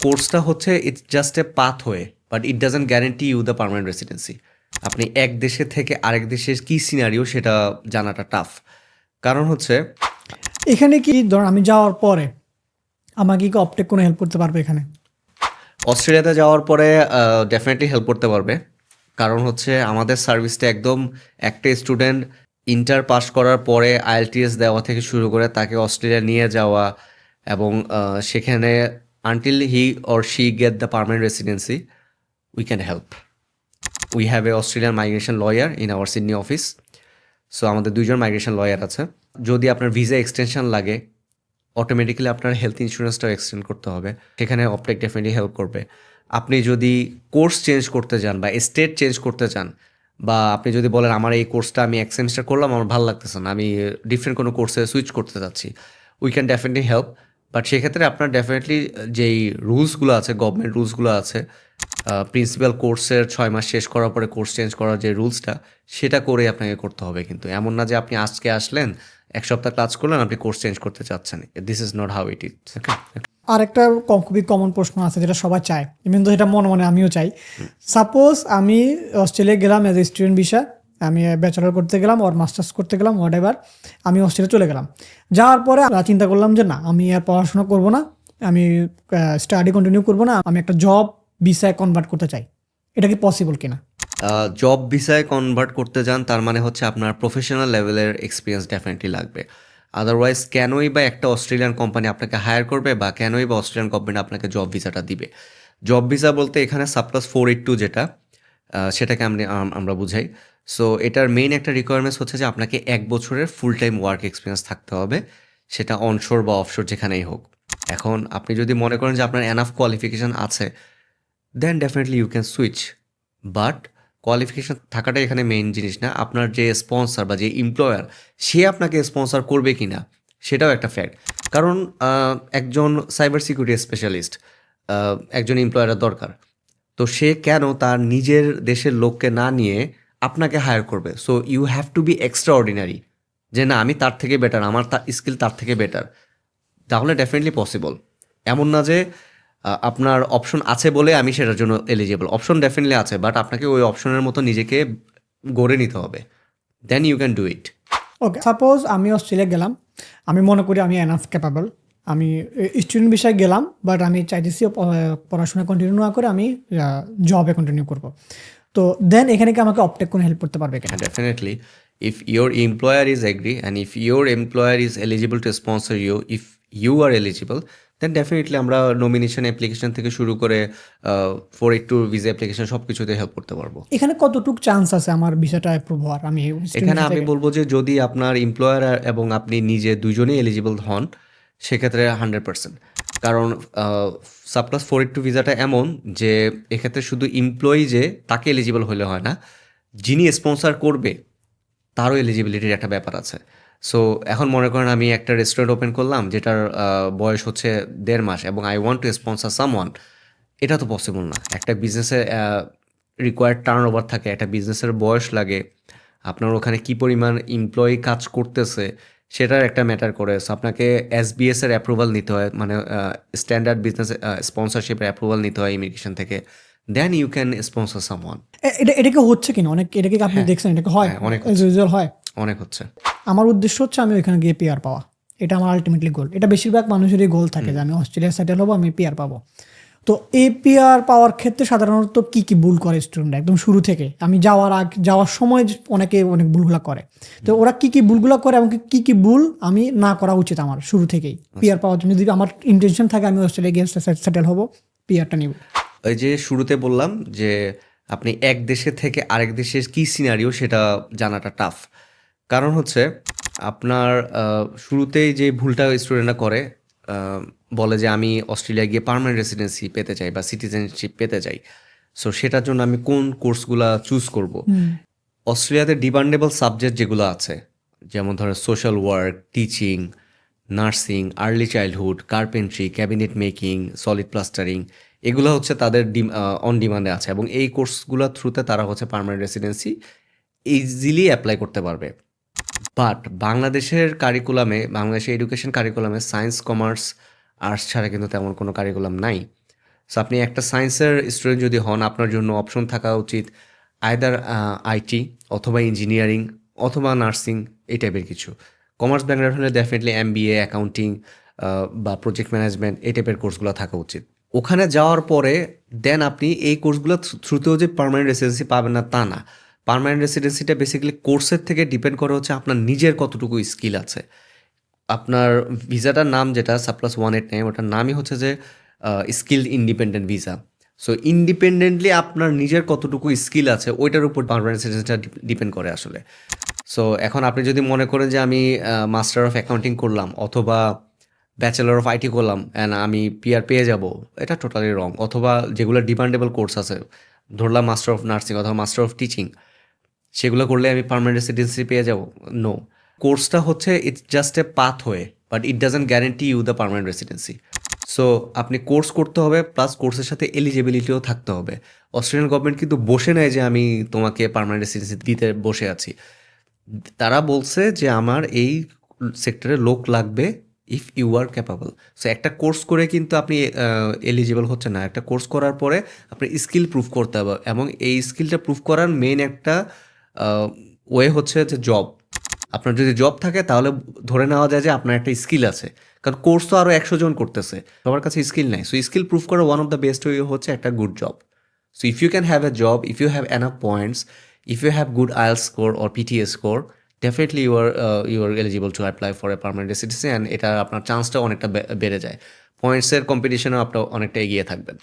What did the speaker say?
কোর্সটা হচ্ছে it's just a pathway, but it doesn't guarantee you the permanent residency. আপনি এক দেশে থেকে আরেক দেশের কী সিনারিও সেটা জানাটা টাফ। কারণ হচ্ছে এখানে কি ধর আমি যাওয়ার পরে আমাকে কি অপটেক কোনো হেল্প করতে পারবে এখানে? অস্ট্রেলিয়াতে যাওয়ার পরে ডেফিনেটলি হেল্প করতে পারবে। কারণ হচ্ছে আমাদের সার্ভিসটা একদম একটা স্টুডেন্ট ইন্টার পাস করার পরে আইএলটিএস দেওয়া থেকে শুরু করে তাকে অস্ট্রেলিয়া নিয়ে যাওয়া এবং সেখানে until he or she get the permanent residency we can help. We have a Australian migration lawyer in our Sydney office. So আমাদের 2 জন মাইগ্রেশন লয়ার আছে। যদি আপনার ভিসা এক্সটেনশন লাগে, অটোমেটিক্যালি আপনার হেলথ ইন্স্যুরেন্সটাও এক্সটেন্ড করতে হবে, সেখানে অপটেক ডেফিনেটলি হেল্প করবে। আপনি যদি কোর্স চেঞ্জ করতে চান বা স্টেট চেঞ্জ করতে চান, বা আপনি যদি বলেন আমার এই কোর্সটা আমি এক সেমিস্টার করলাম, আমার ভালো লাগতেছে না, আমি ডিফারেন্ট কোনো কোর্সে সুইচ করতে চাচ্ছি, we can definitely help. But সেক্ষেত্রে আপনার ডেফিনেটলি যেই রুলসগুলো আছে, গভর্নমেন্ট রুলসগুলো আছে, প্রিন্সিপাল কোর্সের 6 মাস শেষ করার পরে কোর্স চেঞ্জ করার যে রুলসটা, সেটা করে আপনাকে করতে হবে। কিন্তু এমন না যে আপনি আজকে আসলেন, 1 সপ্তাহ কাজ করলেন, আপনি কোর্স চেঞ্জ করতে চাচ্ছেন। This is not how it is. আর একটা খুবই কমন প্রশ্ন আছে যেটা সবাই চায়, কিন্তু এটা মনে মনে আমিও চাই। সাপোজ আমি অস্ট্রেলিয়া গেলাম অ্যাজ এ স্টুডেন্ট ভিসা, আমি ব্যাচেলর করতে গেলাম ওর মাস্টার্স করতে গেলাম, হোয়াট এভার, আমি অস্ট্রেলিয়া চলে গেলাম। যাওয়ার পরে চিন্তা করলাম যে না, আমি আর পড়াশোনা করব না, আমি স্টাডি কন্টিনিউ করব না, আমি একটা জব ভিসায় কনভার্ট করতে চাই। এটা কি পসিবল কিনা? জব ভিসায় কনভার্ট করতে যান, তার মানে হচ্ছে আপনার প্রফেশনাল লেভেলের এক্সপিরিয়েন্স ডেফিনেটলি লাগবে। আদারওয়াইজ কেনই বা একটা অস্ট্রেলিয়ান কোম্পানি আপনাকে হায়ার করবে, বা কেনই বা অস্ট্রেলিয়ান কোম্পানি আপনাকে জব ভিসাটা দিবে? জব ভিসা বলতে এখানে সাপ্লাস 482 যেটা, সেটাকে আমরা বুঝাই। সো এটার মেইন একটা রিকোয়ারমেন্টস হচ্ছে যে আপনাকে 1 বছরের ফুল টাইম ওয়ার্ক এক্সপিরিয়েন্স থাকতে হবে, সেটা অনশোর বা অফশোর যেখানেই হোক। এখন আপনি যদি মনে করেন যে আপনার এনাফ কোয়ালিফিকেশান আছে, then definitely you can switch. But qualification থাকাটাই এখানে মেইন জিনিস না, আপনার যে স্পন্সর বা যে এমপ্লয়ার, সে আপনাকে স্পন্সর করবে কি না সেটাও একটা ফ্যাক্ট। কারণ একজন সাইবার সিকিউরিটি স্পেশালিস্ট একজন এমপ্লয়ারের দরকার। তো সে কেন তার নিজের দেশের লোককে না নিয়ে আপনাকে হায়ার করবে? So you have to be extraordinary, যে না আমি তার থেকে বেটার, আমার স্কিল তার থেকে বেটার, তাহলে ডেফিনেটলি পসিবল। এমন না যে আপনার অপশন আছে বলে আমি সেটার জন্য এলিজিবল। অপশন ডেফিনেটলি আছে, বাট আপনাকে ওই অপশনের মতো নিজেকে গড়ে নিতে হবে, then you can do it. Okay, suppose আমি অস্ট্রেলিয়া গেলাম, আমি মনে করি আমি এনাফ ক্যাপাবল, আমি স্টুডেন্ট বিষয়ে গেলাম, বাট আমি চাইতেছি পড়াশোনা কন্টিনিউ না করে আমি জবে কন্টিনিউ করব। তো দেন এখানে কি আমাকে অপটেক কোনো হেল্প করতে পারবে কিনা? Definitely, if your employer is agree and if your employer is eligible to sponsor you, if you are eligible, then definitely আমরা নমিনেশন অ্যাপ্লিকেশন থেকে শুরু করে 482 ভিসা অ্যাপ্লিকেশন সব কিছুতে হেল্প করতে পারবো। এখানে কতটুকু চান্স আছে আমার ভিসাটা অ্যাপ্রুভ হওয়ার? আমি এখানে আমি বলবো যে যদি আপনার এমপ্লয়ার এবং আপনি নিজে দুজনেই এলিজিবল হন, সেক্ষেত্রে 100%। কারণ সাপ্লাস 482 ভিসাটা এমন যে এক্ষেত্রে শুধু এমপ্লয়ি যে তাকে এলিজিবল হলে হয় না, যিনি স্পন্সর করবে তারও এলিজিবিলিটির একটা ব্যাপার আছে। সো এখন মনে করেন আমি একটা রেস্টুরেন্ট ওপেন করলাম যেটার বয়স হচ্ছে 1.5 মাস, এবং I want to sponsor someone. এটা তো পসিবল না। একটা বিজনেসে রিকোয়ার্ড টার্ন ওভার থাকে, একটা বিজনেসের বয়স লাগে, আপনার ওখানে কি পরিমাণ এমপ্লয়ি কাজ করতেছে সেটার একটা ম্যাটার করে। সো আপনাকে এসবিএস এর অ্যাপ্রুভাল নিতে হয়, মানে স্ট্যান্ডার্ড বিজনেস স্পন্সরশিপের অ্যাপ্রুভাল নিতে হয় ইমিগ্রেশন থেকে, then you can sponsor someone. এটা কি হচ্ছে কিনা? অনেক এটা কি আপনি দেখছেন? এটা কি হয়? হ্যাঁ, অনেক As usual হয়? অনেক হচ্ছে। আমার উদ্দেশ্য হচ্ছে আমি ওইখানে গিয়ে পিআর পাওয়া। এটা আমার আলটিমেটলি গোল। এটা বেশিরভাগ মানুষেরই গোল থাকে যে আমি অস্ট্রেলিয়া সেটেল হবো, আমি পিআর পাবো। তো এই পিআর পাওয়ার ক্ষেত্রে সাধারণত কি কি ভুল করে স্টুডেন্টরা একদম শুরু থেকে? আমি যাওয়ার সময় অনেকে অনেক ভুলগুলা করে। তো ওরা কি কি ভুলগুলা করে এবং কি কি ভুল আমি না করা উচিত আমার শুরু থেকেই পিআর পাওয়ার জন্য? যদি আমার ইন্টেনশন থাকে আমি অস্ট্রেলিয়া গিয়ে সেটেল হবো, পিআরটা নিব। ওই যে শুরুতে বললাম যে আপনি এক দেশে থেকে আরেক দেশের কী সিনারিও সেটা জানাটা টাফ। কারণ হচ্ছে আপনার শুরুতেই যে ভুলটা স্টুডেন্টরা করে, বলে যে আমি অস্ট্রেলিয়া গিয়ে পার্মানেন্ট রেসিডেন্সি পেতে চাই বা সিটিজেনশিপ পেতে চাই, সো সেটার জন্য আমি কোন কোর্সগুলা চুজ করব। অস্ট্রেলিয়াতে ডিমান্ডেবল সাবজেক্ট যেগুলো আছে, যেমন ধরেন social work, teaching, nursing, early childhood, carpentry, cabinet making, solid plastering, এগুলো হচ্ছে তাদের অন ডিমান্ডে আছে, এবং এই কোর্সগুলোর থ্রুতে তারা হচ্ছে পার্মানেন্ট রেসিডেন্সি ইজিলি অ্যাপ্লাই করতে পারবে। বাট বাংলাদেশের এডুকেশন কারিকুলামে সায়েন্স, কমার্স, আর্টস ছাড়া কিন্তু তেমন কোনো কারিকুলাম নাই। সো আপনি একটা সায়েন্সের স্টুডেন্ট যদি হন, আপনার জন্য অপশন থাকা উচিত আইদার আইটি অথবা ইঞ্জিনিয়ারিং অথবা নার্সিং, এই টাইপের কিছু। কমার্স ব্যাকগ্রাউন্ড হলে ডেফিনেটলি এমবিএ, অ্যাকাউন্টিং বা প্রজেক্ট ম্যানেজমেন্ট, এই টাইপের কোর্সগুলো থাকা উচিত। ওখানে যাওয়ার পরে দেন আপনি এই কোর্সগুলো থ্রুতেও যে পার্মানেন্ট রেসিডেন্সি পাবেন না তা না। পার্মানেন্ট রেসিডেন্সিটা বেসিক্যালি কোর্সের থেকে ডিপেন্ড করে হচ্ছে আপনার নিজের কতটুকু স্কিল আছে। আপনার ভিসাটার নাম যেটা +189, ওটার নামই হচ্ছে যে skill independent visa. So independently আপনার নিজের কতটুকু স্কিল আছে ওইটার উপর পার্মানেন্ট রেসিডেন্সিটা ডিপেন্ড করে আসলে। সো এখন আপনি যদি মনে করেন যে আমি মাস্টার অফ অ্যাকাউন্টিং করলাম অথবা ব্যাচেলর অফ আইটি করলাম অ্যান্ড আমি পিআর পেয়ে যাব, এটা টোটালি রং। অথবা যেগুলো ডিমান্ডেবল কোর্স আছে, ধরলাম মাস্টার অফ নার্সিং অথবা মাস্টার অফ টিচিং, সেগুলো করলে আমি পার্মানেন্ট রেসিডেন্সি পেয়ে যাব, নো। কোর্সটা হচ্ছে it's just a pathway, but it doesn't guarantee you the permanent residency. So আপনি কোর্স করতে হবে, প্লাস কোর্সের সাথে এলিজিবিলিটিও থাকতে হবে। অস্ট্রেলিয়ান গভর্নমেন্ট কিন্তু বসে নেয় যে আমি তোমাকে পার্মানেন্ট রেসিডেন্সি দিতে বসে আছি। তারা বলছে যে আমার এই সেক্টরে লোক লাগবে if you are capable. So একটা কোর্স করে কিন্তু আপনি এলিজিবল হচ্ছে না। একটা কোর্স করার পরে আপনি স্কিল প্রুফ করতে হবে, এবং এই স্কিলটা প্রুফ করার মেইন একটা ওয়ে হচ্ছে যে জব। আপনার যদি জব থাকে তাহলে ধরে নেওয়া যায় যে আপনার একটা স্কিল আছে, কারণ কোর্স তো আরও 100 জন করতেছে, সবার কাছে স্কিল নাই। সো স্কিল প্রুফ করার one of the best way হচ্ছে একটা good job. So if you can have a job, if you have enough points, if you have good IELTS score or PTA score, definitely you are eligible to apply for a permanent residency, and এটা আপনার চান্সটা অনেকটা বেড়ে যায়। পয়েন্টসের কম্পিটিশনেও আপনার অনেকটা এগিয়ে থাকবেন।